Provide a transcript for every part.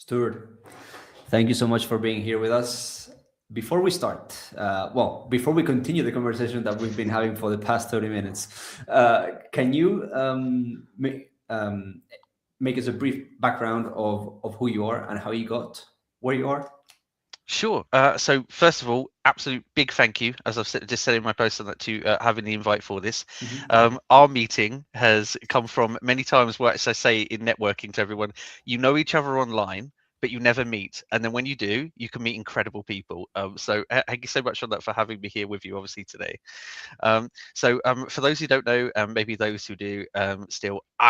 Stuart, thank you so much for being here with us. Before we start, before we continue the conversation that we've been having for the past 30 minutes, can you make us a brief background of who you are and how you got where you are? Sure. So first of all, absolute big thank you, as I've just said in my post on that, to having the invite for this. Mhm. Our meeting has come from many times where, as I say in networking to everyone, you know each other online, but you never meet. And then when you do, you can meet incredible people. Thank you so much on that for having me here with you, obviously, today. For those who don't know, maybe those who do, I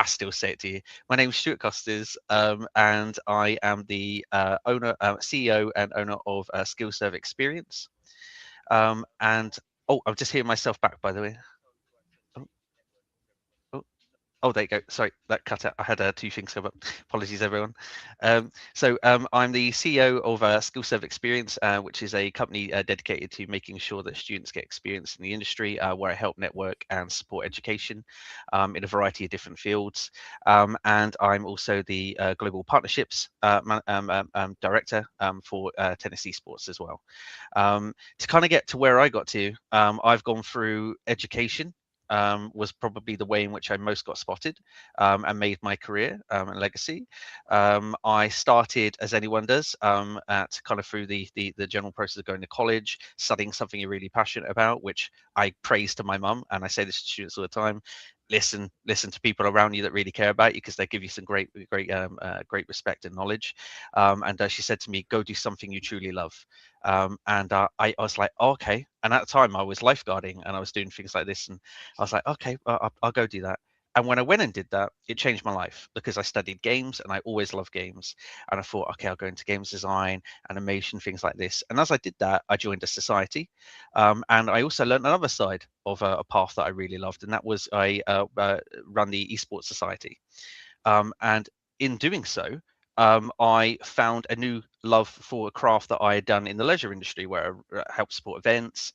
still say it to you. My name is Stuart Kosters, and I am the CEO and owner of SkillServe Experience. And oh, I'm just hearing myself back, by the way. Oh, oh. Oh, there you go. Sorry, that cut out. I had two things come up. Apologies, everyone. I'm the CEO of SkillServe Experience, which is a company dedicated to making sure that students get experience in the industry, where I help network and support education in a variety of different fields. And I'm also the Global Partnerships Director for Tennis Esports as well. To kind of get to where I got to, I've gone through education. Was probably the way in which I most got spotted and made my career and legacy. I started, as anyone does, at kind of through the general process of going to college, studying something you're really passionate about, which I praise to my mum, and I say this to students all the time. Listen to people around you that really care about you, because they give you some great respect and knowledge. And she said to me, go do something you truly love. I was like, oh, okay. And at the time I was lifeguarding and I was doing things like this, and I was like, okay, I'll go do that. And when I went and did that, it changed my life, because I studied games and I always loved games. And I thought, okay, I'll go into games design, animation, things like this. And as I did that, I joined a society. And I also learned another side of a path that I really loved. And that was I run the Esports Society. And in doing so, I found a new love for a craft that I had done in the leisure industry, where I helped support events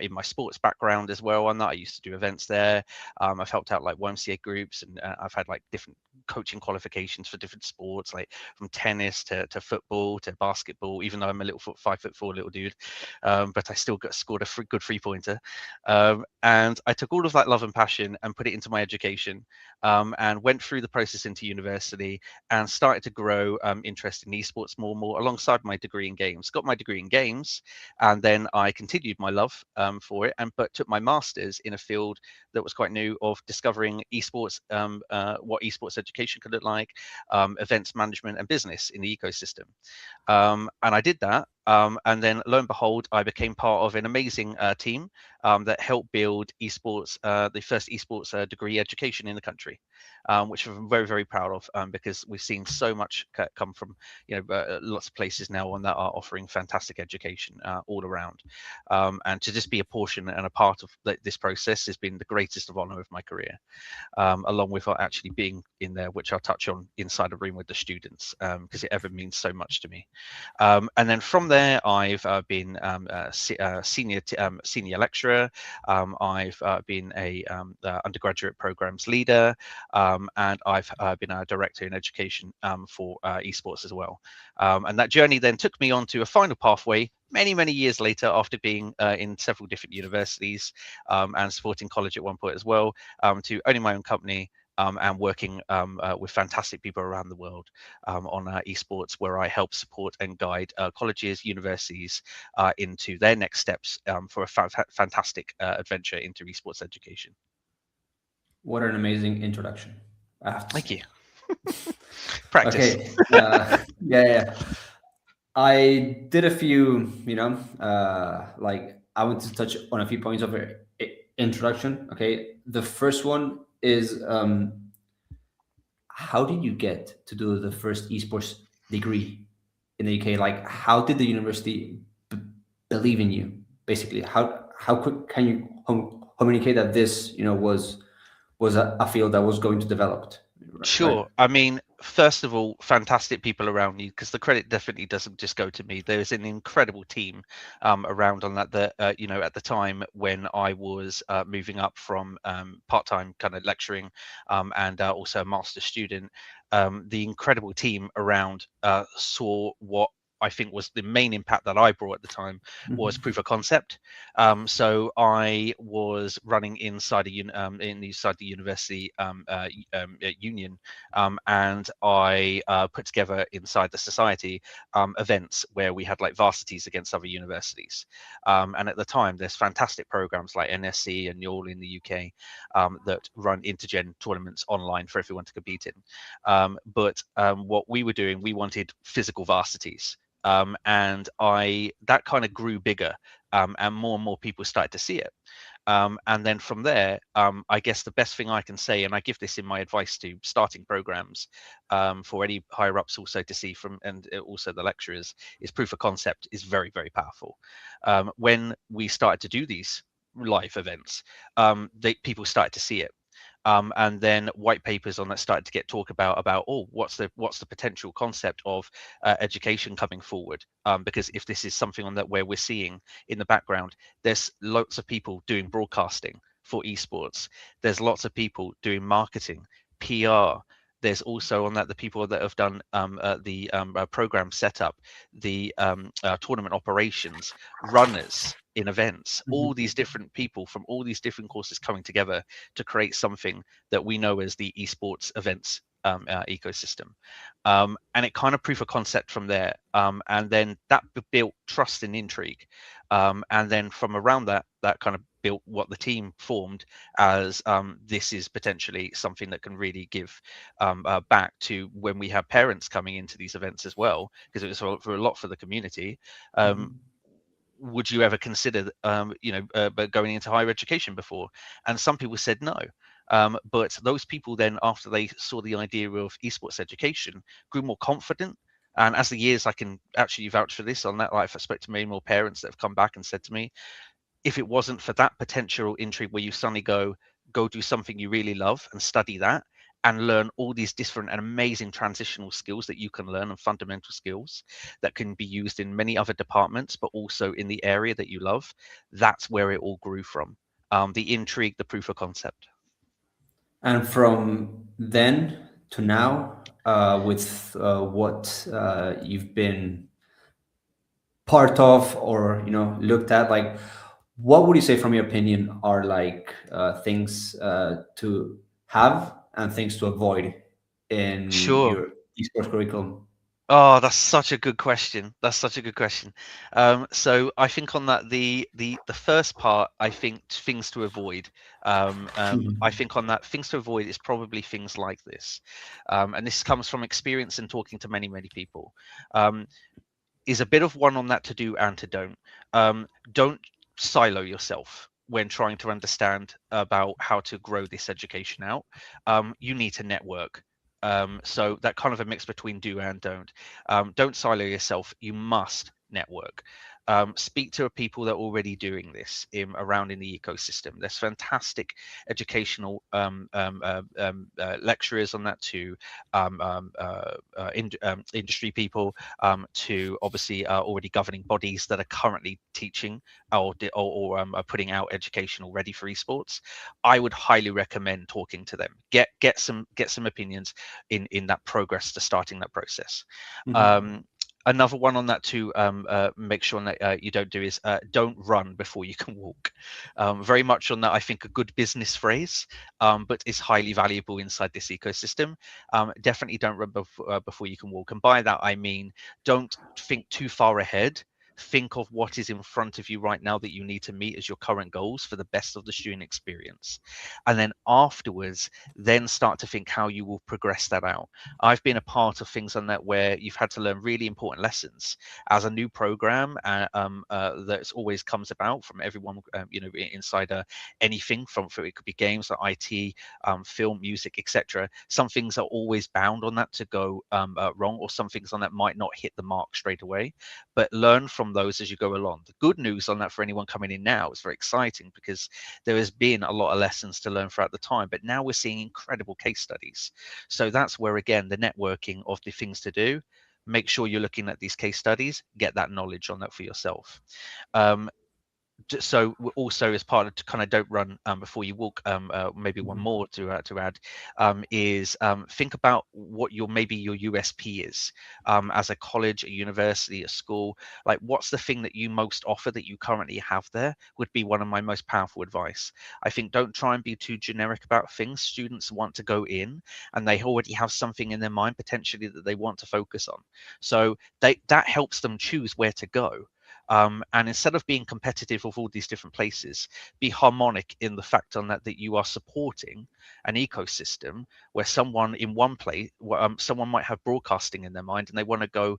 in my sports background as well. On that, I used to do events there. I've helped out like YMCA groups, and I've had like different coaching qualifications for different sports, like from tennis to football to basketball. Even though I'm a 5'4" little dude, but I still scored a good 3-pointer. And I took all of that love and passion and put it into my education, and went through the process into university and started to grow interest in esports more and more alongside my degree in games. Got my degree in games, and then I continued my love for it, but took my master's in a field that was quite new, of discovering esports, what esports education could look like, events management and business in the ecosystem. And I did that. And then lo and behold, I became part of an amazing team that helped build esports, the first esports degree education in the country, which I'm very, very proud of, because we've seen so much come from lots of places now on that are offering fantastic education all around. And to just be a portion and a part of this process has been the greatest of honor of my career, along with actually being in there, which I'll touch on inside a room with the students, because it ever means so much to me. And then from there, I've been a senior lecturer. I've been a undergraduate programs leader, and I've been a director in education for esports as well. And that journey then took me on to a final pathway many years later, after being in several different universities and supporting college at one point as well, to owning my own company, and working with fantastic people around the world on esports, where I help support and guide colleges, universities into their next steps for a fantastic adventure into esports education. What an amazing introduction, I have to Thank say. you. Practice. Okay, yeah. I did a few, like I want to touch on a few points of your introduction. Okay, the first one is how did you get to do the first esports degree in the UK? Like, how did the university believe in you? Basically, how quick can you communicate that this, was a field that was going to develop, right? Sure. I mean, first of all, fantastic people around you, because the credit definitely doesn't just go to me. There's an incredible team around on that. At the time when I was moving up from part-time kind of lecturing and also a master's student, the incredible team around saw what I think was the main impact that I brought at the time was proof of concept. So I was running inside inside the university union, and I put together inside the society events where we had like varsities against other universities. And at the time, there's fantastic programs like NSC and YOL in the UK that run intergen tournaments online for everyone to compete in. But what we were doing, we wanted physical varsities. And that kind of grew bigger, and more people started to see it. And then from there, I guess the best thing I can say, and I give this in my advice to starting programs for any higher ups also to see from, and also the lecturers, is proof of concept is very, very powerful. When we started to do these live events, people started to see it. And then white papers on that started to get talk about what's the potential concept of education coming forward, because if this is something on that where we're seeing in the background, there's lots of people doing broadcasting for esports, there's lots of people doing marketing, PR. There's also on that the people that have done the program setup, the tournament operations, runners in events, all these different people from all these different courses coming together to create something that we know as the esports events ecosystem. And it kind of proof of concept from there. And then that built trust and intrigue. And then from around that kind of built what the team formed as this is potentially something that can really give back to when we have parents coming into these events as well, because it was for a lot for the community. Would you ever consider going into higher education before? And some people said no. But those people then, after they saw the idea of esports education, grew more confident. And as the years, I can actually vouch for this on that. Like, I spoke to many more parents that have come back and said to me, if it wasn't for that potential intrigue where you suddenly go do something you really love and study that and learn all these different and amazing transitional skills that you can learn, and fundamental skills that can be used in many other departments, but also in the area that you love, that's where it all grew from. The intrigue, the proof of concept. And from then to now, with what you've been part of, or looked at, like, what would you say from your opinion are like things to have and things to avoid in Sure. your esports curriculum? Oh, that's such a good question. That's such a good question. So I think on that, the first part, I think things to avoid. I think on that, things to avoid is probably things like this, and this comes from experience and talking to many people. Um, is a bit of one on that to do and to don't. Don't silo yourself when trying to understand about how to grow this education out. You need to network. So that kind of a mix between do and don't. Don't silo yourself. You must network. Speak to people that are already doing this around in the ecosystem. There's fantastic educational lecturers on that, to industry people, to obviously already governing bodies that are currently teaching or putting out education already for esports. I would highly recommend talking to them. Get some opinions in that progress to starting that process. Another one on that to make sure that you don't do is don't run before you can walk. Very much on that, I think a good business phrase, but is highly valuable inside this ecosystem. Definitely don't run before you can walk. And by that, I mean, don't think too far ahead. Think of what is in front of you right now that you need to meet as your current goals for the best of the student experience. And then afterwards, then start to think how you will progress that out. I've been a part of things on that where you've had to learn really important lessons as a new program that always comes about from everyone, inside anything from, it could be games like IT, film, music, etc. Some things are always bound on that to go wrong, or some things on that might not hit the mark straight away, but learn from those as you go along. The good news on that for anyone coming in now is very exciting, because there has been a lot of lessons to learn throughout the time, but now we're seeing incredible case studies. So that's where, again, the networking of the things to do, make sure you're looking at these case studies, get that knowledge on that for yourself. So also as part of to kind of don't run before you walk, maybe one Mhm. more to add, is think about what your maybe your USP is, as a college, a university, a school. Like, what's the thing that you most offer that you currently have there, would be one of my most powerful advice. I think don't try and be too generic about things. Students want to go in and they already have something in their mind potentially that they want to focus on, so that helps them choose where to go. And instead of being competitive with all these different places, be harmonic in the fact on that you are supporting an ecosystem where someone in one place, someone might have broadcasting in their mind and they want to go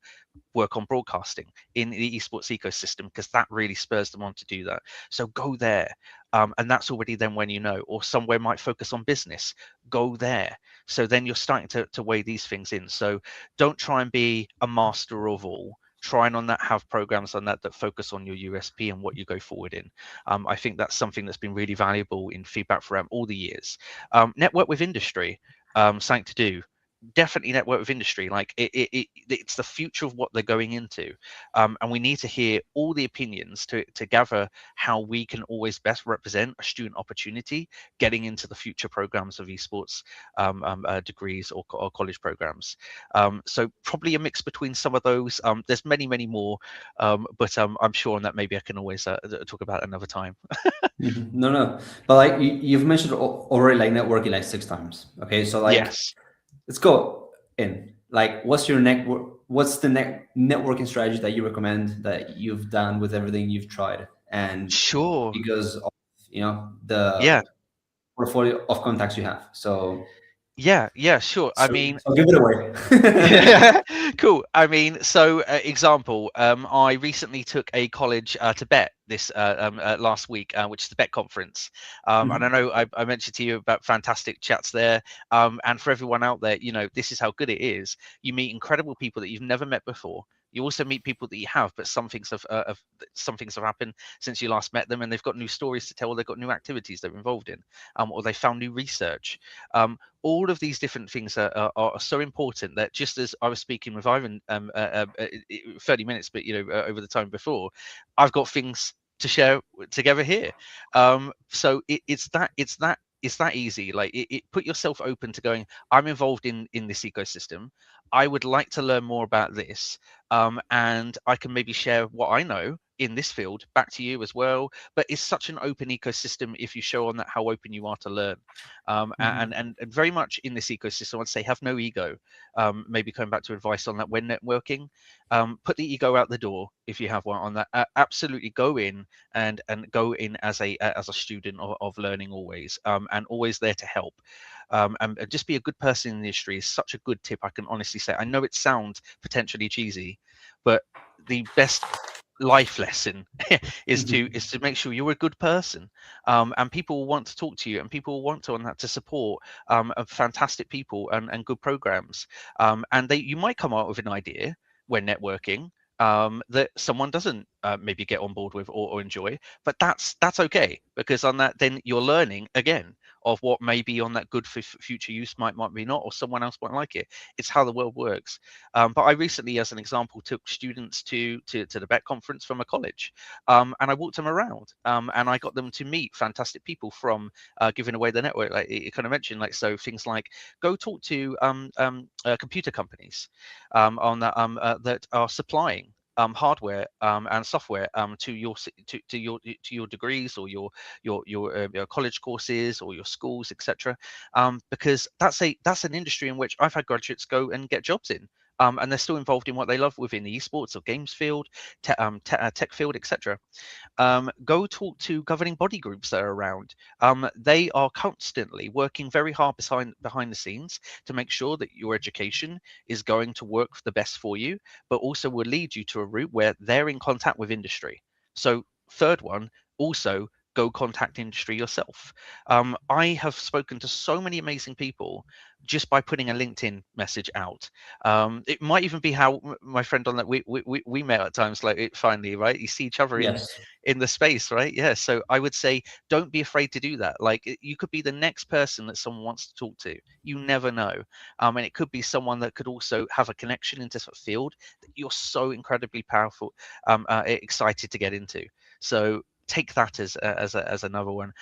work on broadcasting in the esports ecosystem because that really spurs them on to do that. So go there. And that's already then when you know, or somewhere might focus on business, go there. So then you're starting to weigh these things in. So don't try and be a master of all. Try and on that have programs on that focus on your USP and what you go forward in. I think that's something that's been really valuable in feedback throughout all the years. Network with industry, something to do. Definitely network with industry. Like it's the future of what they're going into, and we need to hear all the opinions to gather how we can always best represent a student opportunity getting into the future programs of esports, degrees or college programs. So probably a mix between some of those. There's many more, but I'm sure on that maybe I can always talk about another time. Mhm. No, no, but like you've mentioned already, like networking like 6 times. Okay, so like Yes, let's go in. Like, what's your network? What's the networking strategy that you recommend that you've done with everything you've tried, and sure. because of the Yeah, portfolio of contacts you have? So, yeah, sure. I so, mean, so give it away. cool. I mean, so example, I recently took a college to Bet this last week, which is the Bet conference. And I Mhm. know I mentioned to you about fantastic chats there. And for everyone out there, this is how good it is. You meet incredible people that you've never met before. You also meet people that you have, but some things have happened since you last met them, and they've got new stories to tell, or they've got new activities they're involved in, or they found new research. All of these different things are so important that just as I was speaking with Ivan 30 minutes, but over the time before, I've got things to share together here. So it's that easy. Like put yourself open to going, I'm involved in this ecosystem. I would like to learn more about this, and I can maybe share what I know in this field back to you as well. But it's such an open ecosystem if you show on that how open you are to learn. And very much in this ecosystem, I'd say have no ego. Maybe coming back to advice on that when networking, put the ego out the door if you have one on that. Absolutely go in and go in as a student of learning always, and always there to help. And just be a good person in the industry is such a good tip. I can honestly say. I know it sounds potentially cheesy, but the best life lesson is to make sure you're a good person, and people will want to talk to you, and people will want to on that to support of fantastic people and good programs, and you might come out with an idea when networking, that someone doesn't maybe get on board with or enjoy, but that's okay, because on that then you're learning again of what may be on that good for future use, might be not, or someone else might like it. It's how the world works. But I recently, as an example, took students to the Bet conference from a college, and I walked them around, and I got them to meet fantastic people from giving away the network. Like you kind of mentioned, like so things like go talk to computer companies that are supplying hardware and software to your degrees or your college courses or your schools, etc. Because that's an industry in which I've had graduates go and get jobs in. And they're still involved in what they love within the esports or games field, tech field, etc. Go talk to governing body groups that are around. They are constantly working very hard behind the scenes to make sure that your education is going to work the best for you, but also will lead you to a route where they're in contact with industry. So, third one, also go contact industry yourself. I have spoken to so many amazing people just by putting a LinkedIn message out. It might even be how my friend on that we met at times, like it finally, right? You see each other in Yes. in the space, right? Yeah. So I would say don't be afraid to do that. Like you could be the next person that someone wants to talk to. You never know. And it could be someone that could also have a connection into a field that you're so incredibly powerful, excited to get into. So take that as another one.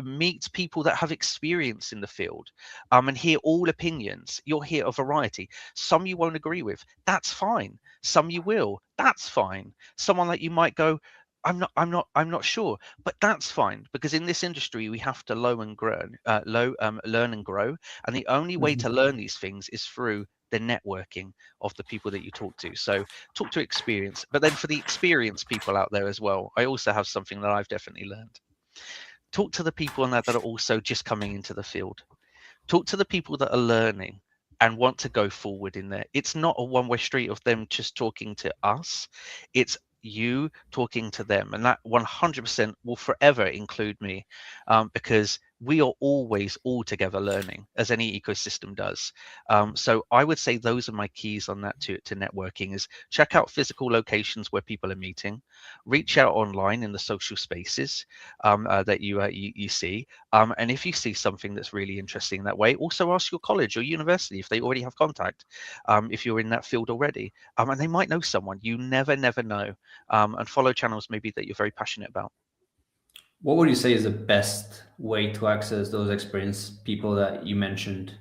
Meet people that have experience in the field, and hear all opinions. You'll hear a variety. Some you won't agree with. That's fine. Some you will. That's fine. Someone that you might go, I'm not sure, but that's fine, because in this industry we have to learn and grow, and the only way to Mhm. learn these things is through the networking of the people that you talk to. So talk to experience, but then for the experienced people out there as well, I also have something that I've definitely learned. Talk to the people on that are also just coming into the field. Talk to the people that are learning and want to go forward in there. It's not a one-way street of them just talking to us. It's you talking to them, and that 100% will forever include me, because we are always all together learning, as any ecosystem does. So I would say those are my keys on that to networking: is check out physical locations where people are meeting, reach out online in the social spaces that you see, and if you see something that's really interesting that way, also ask your college or university if they already have contact, if you're in that field already, and they might know someone. You never know. And follow channels maybe that you're very passionate about. What would you say is the best way to access those experienced people that you mentioned?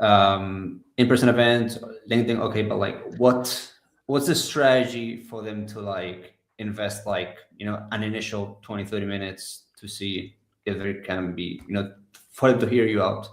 In-person events, LinkedIn, okay, but like what's the strategy for them to like invest like, an initial 20-30 minutes to see if there can be, for them to hear you out?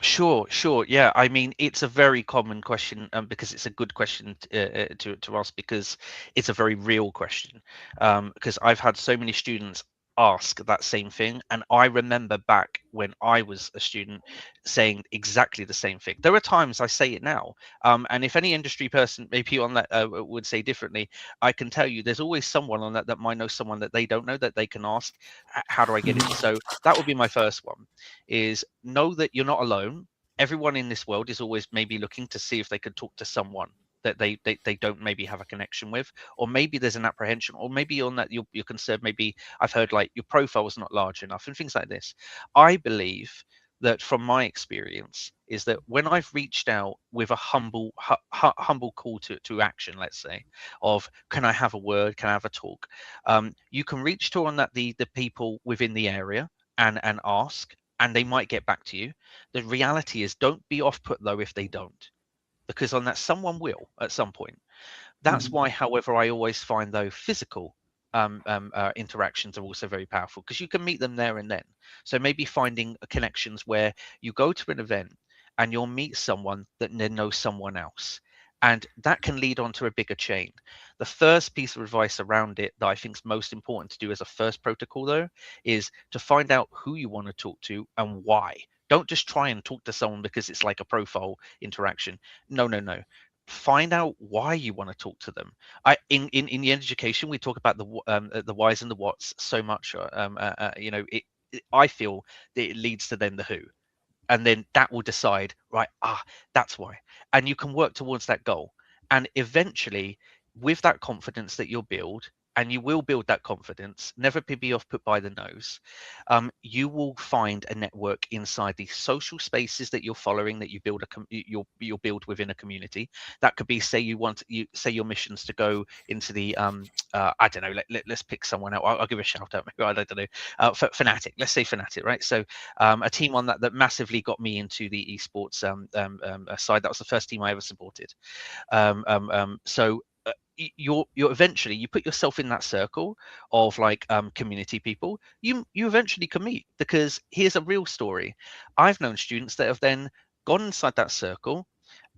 Sure. Yeah, I mean, it's a very common question, because it's a good question to ask, because it's a very real question. Because I've had so many students ask that same thing, and I remember back when I was a student saying exactly the same thing. There are times I say it now, and if any industry person maybe on that would say differently, I can tell you there's always someone on that that might know someone that they don't know that they can ask, How do I get in?" So that would be my first one, is know that you're not alone. Everyone in this world is always maybe looking to see if they could talk to someone that they don't maybe have a connection with, or maybe there's an apprehension, or maybe on that you're concerned, maybe I've heard like your profile is not large enough and things like this. I believe that from my experience is that when I've reached out with a humble call to action, let's say, of can I have a word, can I have a talk, you can reach to on that the people within the area and ask, and they might get back to you. The reality is, don't be off put though if they don't, because on that someone will at some point. That's why, Mhm. however, I always find though physical interactions are also very powerful, because you can meet them there and then. So maybe finding connections where you go to an event and you'll meet someone that then knows someone else. And that can lead on to a bigger chain. The first piece of advice around it that I think is most important to do as a first protocol, though, is to find out who you want to talk to and why. Don't just try and talk to someone because it's like a profile interaction. No. Find out why you want to talk to them. In the education we talk about the whys and the whats so much. I feel that it leads to then the who, and then that will decide, right, that's why. And you can work towards that goal, and eventually, with that confidence that you'll build, and you will build that confidence, never be off put by the nose, you will find a network inside the social spaces that you're following, that you build you'll build within a community. That could be, say you say your mission's to go into the I don't know, let's pick someone out. I'll give a shout out, maybe, I don't know, Fnatic, let's say Fnatic, right? So a team on that massively got me into the esports side. That was the first team I ever supported. So you're eventually, you put yourself in that circle of like community people, you eventually can meet. Because here's a real story: I've known students that have then gone inside that circle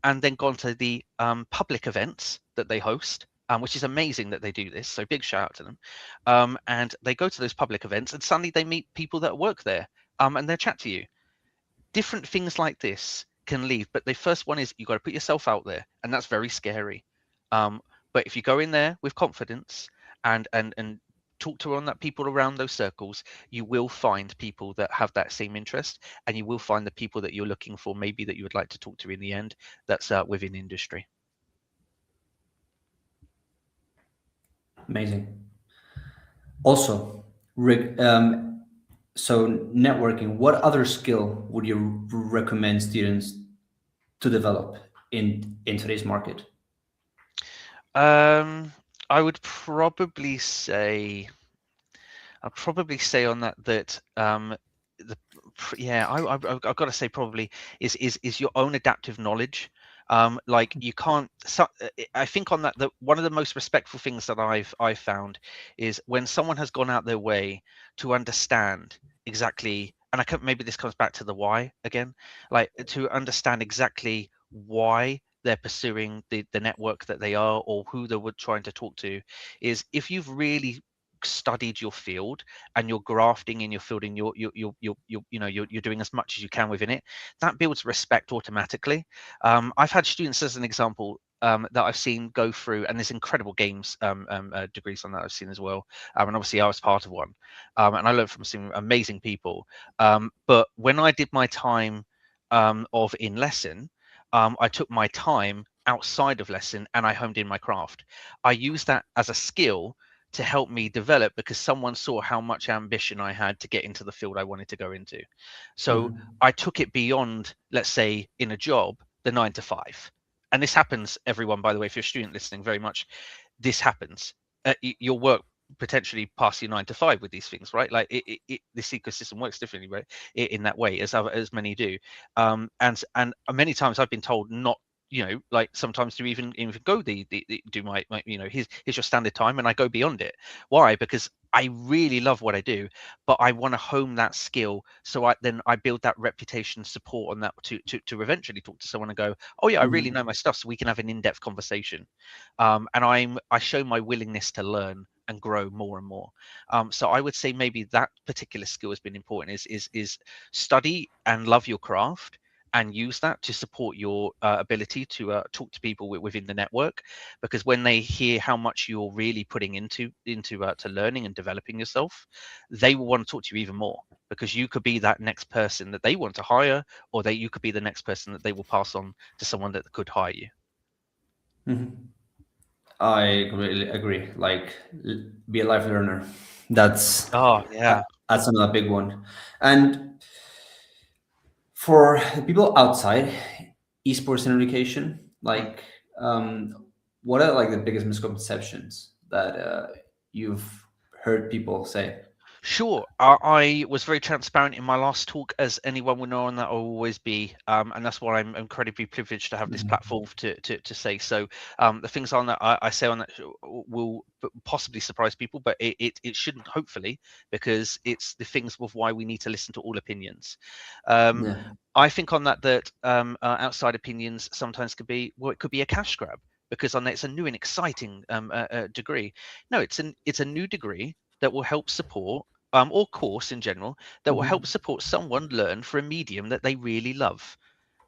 and then gone to the public events that they host, which is amazing that they do this. So big shout out to them. And they go to those public events, and suddenly they meet people that work there, and they'll chat to you. Different things like this can lead, but the first one is you got to put yourself out there, and that's very scary. um, but if you go in there with confidence and talk to on that people around those circles, you will find people that have that same interest, and you will find the people that you're looking for, maybe that you would like to talk to in the end, that's within industry. Amazing. Also, Rick, so networking, what other skill would you recommend students to develop in today's market? um, I would probably say I'd probably say on that the yeah, I've got to say probably is your own adaptive knowledge. Like you can't. I think on that, one of the most respectful things that I've found is when someone has gone out their way to understand exactly, and maybe this comes back to the why again, like to understand exactly why they're pursuing the network that they are, or who they were trying to talk to, is if you've really studied your field and you're grafting in your field and you're doing as much as you can within it, that builds respect automatically. I've had students, as an example, that I've seen go through, and there's incredible games degrees on that I've seen as well. And obviously I was part of one, and I learned from some amazing people. But when I did my time of in lesson, I took my time outside of lesson and I honed in my craft. I used that as a skill to help me develop because someone saw how much ambition I had to get into the field I wanted to go into. So Mhm. I took it beyond, let's say, in a job, the 9 to 5. And this happens, everyone, by the way, if you're a student listening, very much this happens. You'll work potentially past your 9 to 5 with these things, right? Like this ecosystem works differently, right? In that way, as many do. And many times I've been told not, like sometimes to even go do my here's your standard time, and I go beyond it. Why? Because I really love what I do, but I want to hone that skill, so I build that reputation, support on that to eventually talk to someone and go, oh yeah, I really know Mhm. my stuff, so we can have an in-depth conversation. And I show my willingness to learn and grow more and more. So I would say maybe that particular skill has been important, is study and love your craft and use that to support your ability to talk to people within the network, because when they hear how much you're really putting into to learning and developing yourself, they will want to talk to you even more, because you could be that next person that they want to hire, or you could be the next person that they will pass on to someone that could hire you. Mhm. I completely agree. Like, be a life learner. That's Oh yeah. that's another big one. And for the people outside esports and education, Mm. like, what are like the biggest misconceptions that you've heard people say? Sure. I was very transparent in my last talk, as anyone will know, and that will always be. And that's why I'm incredibly privileged to have this Mhm. platform to say. So the things on that I say on that will possibly surprise people, but it shouldn't, hopefully, because it's the things of why we need to listen to all opinions. Um, Yeah. I think on that outside opinions sometimes could be, well, it could be a cash grab, because on that it's a new and exciting degree. No, it's a new degree that will help support, or course in general, that will help Mhm. support someone learn for a medium that they really love.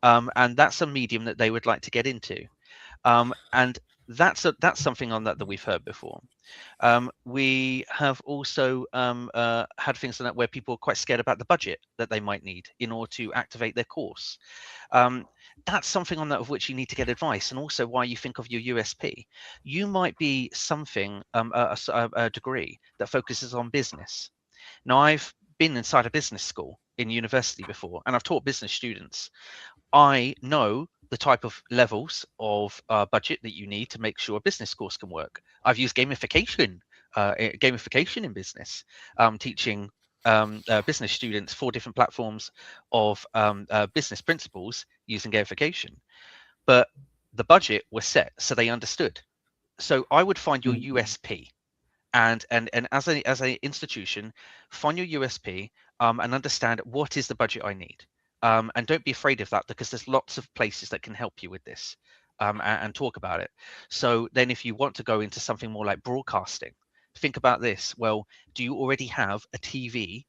And that's a medium that they would like to get into. And that's something on that we've heard before. We have also had things like that where people are quite scared about the budget that they might need in order to activate their course. Um, that's something on that of which you need to get advice, and also why you think of your USP. You might be something, a degree that focuses on business. Now, I've been inside a business school in university before, and I've taught business students. I know the type of levels of budget that you need to make sure a business course can work. I've used gamification in business, teaching business students 4 different platforms of business principles using gamification. But the budget was set, so they understood. So I would find your Mhm. USP, and as a institution, find your USP, and understand what is the budget I need, and don't be afraid of that, because there's lots of places that can help you with this, and talk about it. So then, if you want to go into something more like broadcasting, think about this. Well, do you already have a TV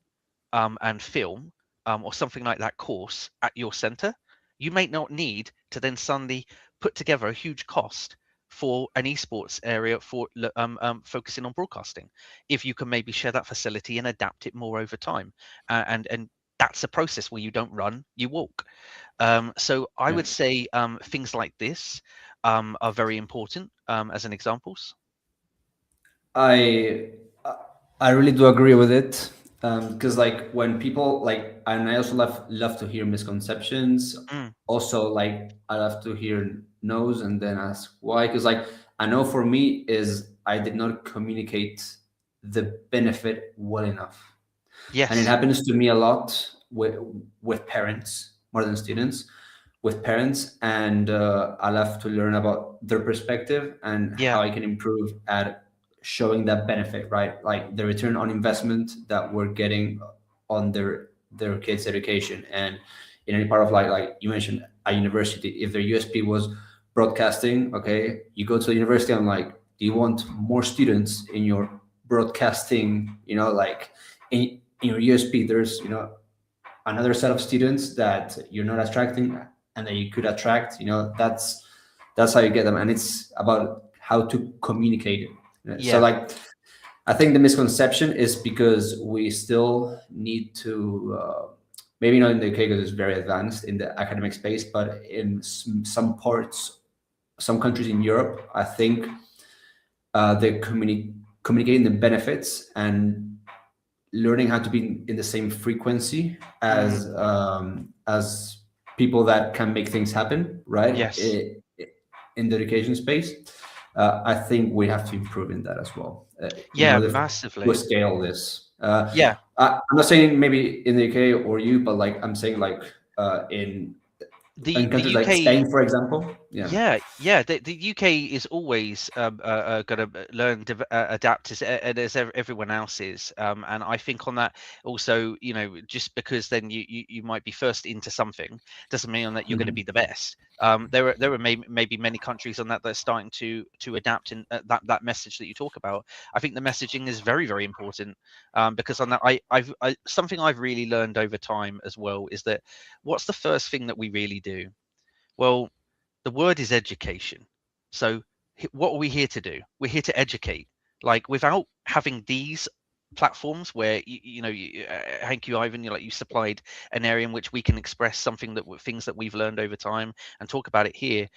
and film, or something like that course at your center? You may not need to then suddenly put together a huge cost for an esports area for focusing on broadcasting. If you can maybe share that facility and adapt it more over time, and that's a process where you don't run, you walk. So I Yeah. would say things like this are very important, as an examples. I I really do agree with it, because like when people like, and I also love to hear misconceptions. Mm, Also, like I love to hear no's and then ask why. Because like I know for me is I did not communicate the benefit well enough. And it Yes. happens to me a lot with parents more than students, with parents, and I love to learn about their perspective and Yeah. how I can improve at showing that benefit, right? Like the return on investment that we're getting on their kids' education. And in any part of like you mentioned, a university, if their USP was broadcasting, okay, you go to the university and like, do you want more students in your broadcasting? Like in your USP, there's another set of students that you're not attracting and that you could attract. That's how you get them, and it's about how to communicate it. So Yeah. like, I think the misconception is because we still need to, maybe not in the UK because it's very advanced in the academic space, but in some parts, some countries in Europe, I think they're communicating the benefits and learning how to be in the same frequency Mm, as people that can make things happen, right? yes. In the education space, I think we have to improve in that as well, in Yeah, order to massively. scale this. Yeah. I'm not saying maybe in the UK or you, but like I'm saying like in The countries like UK. Spain, for example. Yeah. Yeah, yeah. The UK is always going to learn, adapt as everyone else is, and I think on that also, just because then you might be first into something doesn't mean that you're going to Mhm. be the best. There are maybe many countries on that are starting to adapt in that message that you talk about. I think the messaging is very very important, because on that something I've really learned over time as well is that what's the first thing that we really do? Well, the word is education. So what are we here to do? We're here to educate. Like without having these platforms where thank you, Ivan, you supplied an area in which we can express something things that we've learned over time and talk about it here.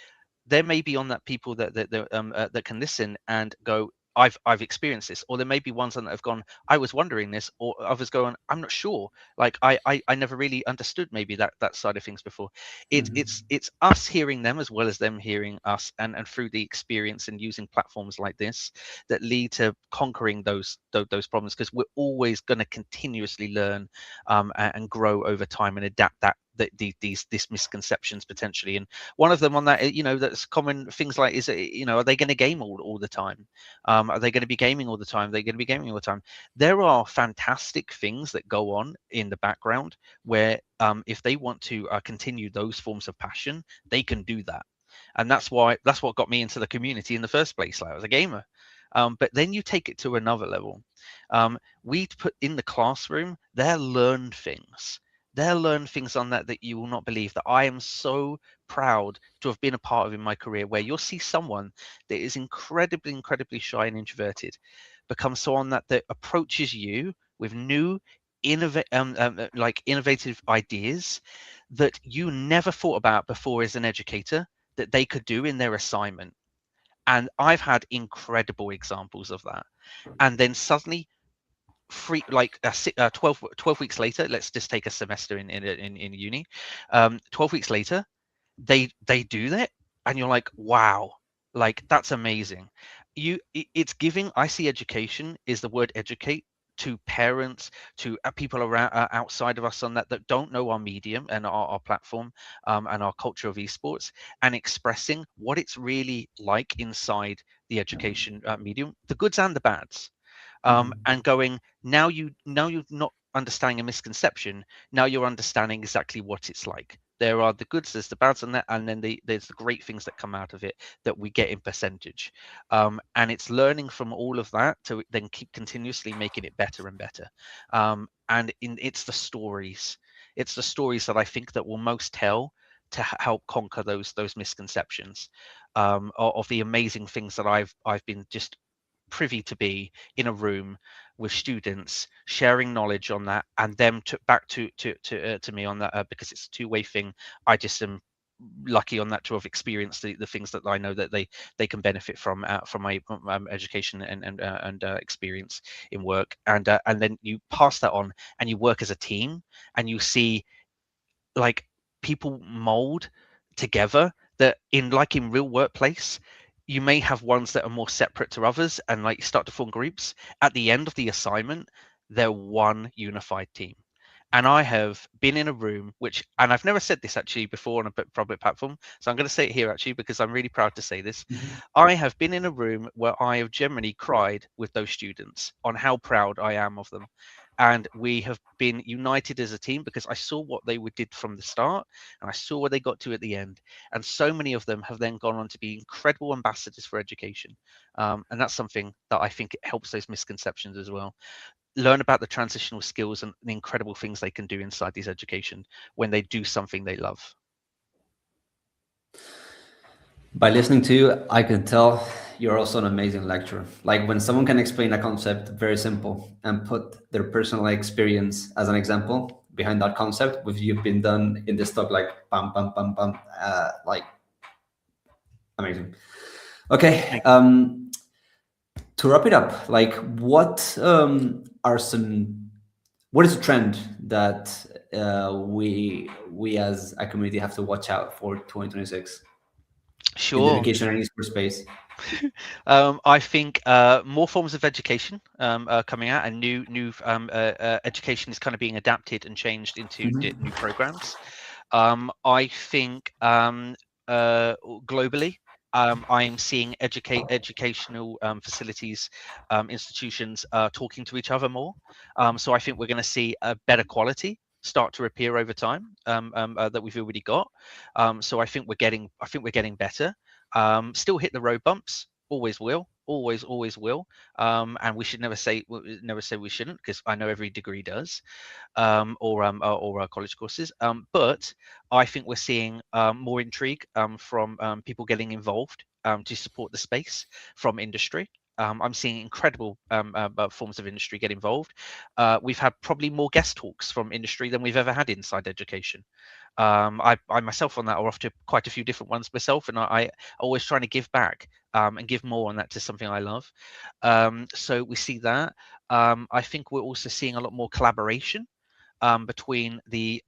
There may be on that people that can listen and go, I've experienced this, or there may be ones that have gone, I was wondering this, or others going, I'm not sure. Like I never really understood maybe that side of things before. Mhm. It's us hearing them as well as them hearing us, and through the experience and using platforms like this that lead to conquering those problems, because we're always going to continuously learn, and grow over time and adapt these misconceptions potentially. And one of them on that, that's common things like is, are they going to game all the time? Are they going to be gaming all the time? Are they going to be gaming all the time? There are fantastic things that go on in the background where, if they want to continue those forms of passion, they can do that. And that's what got me into the community in the first place. Like, I was a gamer. But then you take it to another level. We put in the classroom, they'll learn things. They'll learn things on that you will not believe, that I am so proud to have been a part of in my career, where you'll see someone that is incredibly, incredibly shy and introverted become someone that approaches you with new, innovative ideas that you never thought about before as an educator that they could do in their assignment. And I've had incredible examples of that. And then suddenly, 12 weeks later, let's just take a semester in uni. 12 weeks later, they do that, and you're like, wow, like that's amazing. It's giving. I see education is the word educate to parents, to people around, outside of us on that don't know our medium and our platform, and our culture of esports, and expressing what it's really like inside the education medium, the goods and the bads, Mhm. and going, now you're not understanding a misconception, now you're understanding exactly what it's like. There are the goods, there's the bads, and then there's the great things that come out of it that we get in percentage, and it's learning from all of that to then keep continuously making it better and better. It's the stories that I think that will most tell to help conquer those misconceptions, of the amazing things that I've been just privy to be in a room with students sharing knowledge on that, and them back to me on that, because it's a two-way thing. I just am lucky on that to have experienced the things that I know that they can benefit from my education and experience in work, and then you pass that on and you work as a team, and you see like people mold together, that in real workplace, you may have ones that are more separate to others, and like you start to form groups. At the end of the assignment, they're one unified team. And I have been in a room and I've never said this actually before on a public platform, so I'm going to say it here actually because I'm really proud to say this. Mhm. I have been in a room where I have generally cried with those students on how proud I am of them. And we have been united as a team because I saw what they did from the start and I saw where they got to at the end. And so many of them have then gone on to be incredible ambassadors for education. And that's something that I think it helps those misconceptions as well. Learn about the transitional skills and the incredible things they can do inside these education when they do something they love. By listening to you, I can tell you're also an amazing lecturer. Like when someone can explain a concept very simple and put their personal experience as an example behind that concept, with you've been done in this talk, like bam, bam, bam, bam, like amazing. Okay, Thank you. to wrap it up, like what is a trend that we as a community have to watch out for 2026 in the Sure. education and esports space? I think more forms of education are coming out, and new education is kind of being adapted and changed into new programs. I think globally, I'm seeing educational facilities, institutions talking to each other more. So I think we're going to see a better quality start to appear over time that we've already got. So I think we're getting better. Still hit the road bumps. Always will. Always will. And we should never say we shouldn't, because I know every degree does, or college courses. But I think we're seeing more intrigue from people getting involved to support the space from industry. I'm seeing incredible forms of industry get involved. We've had probably more guest talks from industry than we've ever had inside education. I myself on that are off to quite a few different ones myself, and I always trying to give back and give more on that to something I love. So we see that. I think we're also seeing a lot more collaboration between the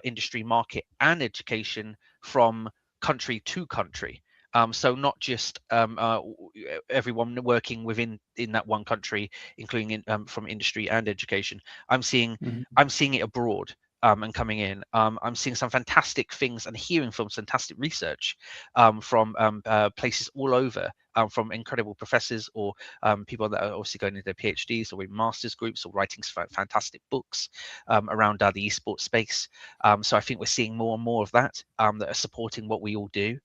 industry market and education from country to country. So not just everyone working within in that one country, including from industry and education. I'm seeing Mhm. I'm seeing it abroad. And coming in, I'm seeing some fantastic things and hearing from fantastic research from places all over, from incredible professors or people that are obviously going into their PhDs or in masters groups or writing fantastic books around the esports space. So I think we're seeing more and more of that that are supporting what we all do.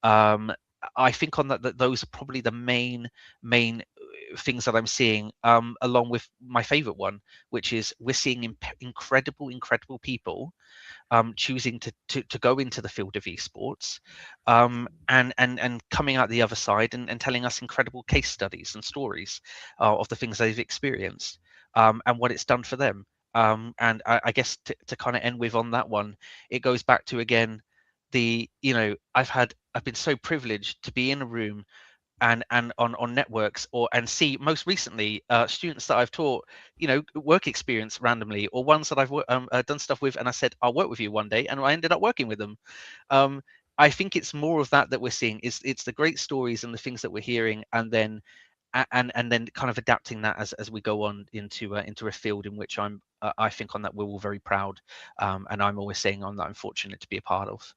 Um, I think on that those are probably the main things that I'm seeing, along with my favorite one, which is we're seeing incredible people choosing to go into the field of esports, and coming out the other side and telling us incredible case studies and stories of the things they've experienced, and what it's done for them. And I guess to kind of end with on that one, it goes back to again I've been so privileged to be in a room and on networks and see most recently students that I've taught work experience randomly, or ones that I've done stuff with and I said I'll work with you one day and I ended up working with them. um, I think it's more of that we're seeing. It's the great stories and the things that we're hearing, and then and then kind of adapting that as we go on into a field in which I think on that we're all very proud, and I'm always saying on that I'm fortunate to be a part of.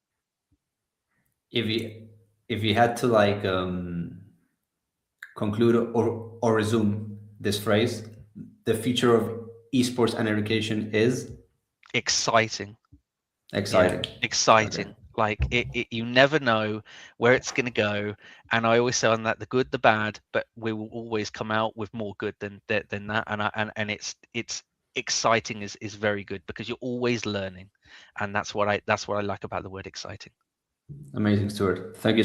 If you had to like conclude or resume this phrase, the future of esports and education is Exciting. Yeah, exciting. Okay, exciting. Like you never know where it's going to go, and I always say on that the good, the bad, but we will always come out with more good than that. And it's exciting is very good because you're always learning, and that's what I like about the word exciting. amazing, Stuart. Thank you so